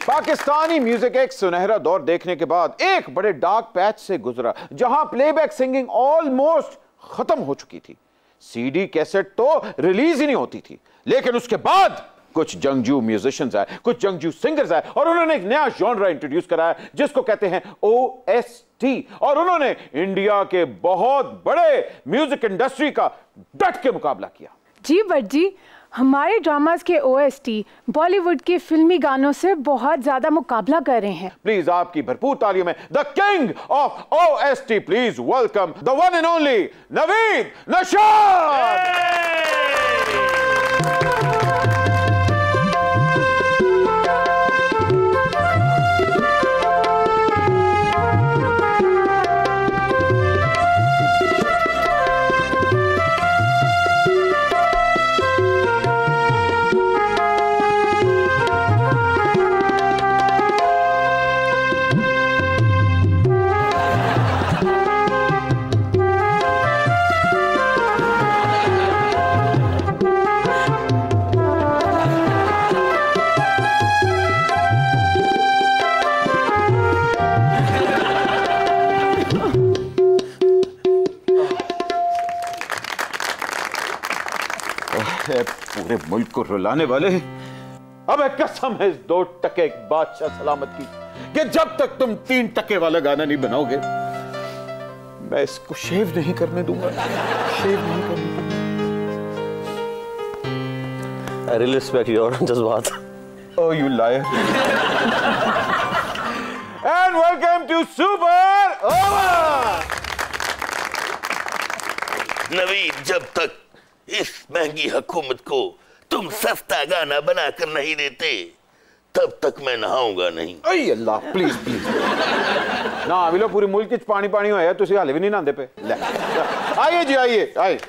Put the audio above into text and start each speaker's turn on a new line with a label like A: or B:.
A: Pakistani music एक सुनहरा दौर देखने के बाद एक बड़े डार्क पैच से गुजरा, जहां प्लेबैक सिंगिंग ऑलमोस्ट खत्म हो चुकी थी। सीडी कैसेट तो रिलीज ही नहीं होती थी। लेकिन उसके बाद कुछ जंगजू म्यूजिशियंस आए, कुछ जंगजू सिंगर्स आए और उन्होंने एक नया जॉनरा इंट्रोड्यूस कराया जिसको कहते हैं OST। और उन्होंने इंडिया के बहुत बड़े म्यूजिक इंडस्ट्री का डट के मुकाबला किया।
B: जी भट्ट जी, हमारे ड्रामास के OST बॉलीवुड के फिल्मी गानों से बहुत ज्यादा मुकाबला कर रहे हैं।
A: प्लीज आपकी भरपूर तालियों में the king of OST, please welcome the one and only Naveed Nashad. पूरे मुल्क को रुलाने वाले। अब कसम है इस 2 टके बादशाह सलामत की कि जब तक तुम 3 टके वाला गाना नहीं बनाओगे मैं इसको शेव नहीं करने दूंगा। शेव नहीं करने दूंगा।
C: I really respect your जज्बात।
A: Oh, you liar! And welcome to Super Over।
D: Naveed, जब तक इस महंगी हुकूमत को तुम सस्ता गाना बनाकर नहीं देते तब तक मैं नहाऊंगा नहीं।
A: अय अल्लाह, प्लीज प्लीज ना अभी लो पूरी मुल्क पानी पानी होया, तुसी हाले भी नहीं नहांदे पे। आइए जी, आइए आइए।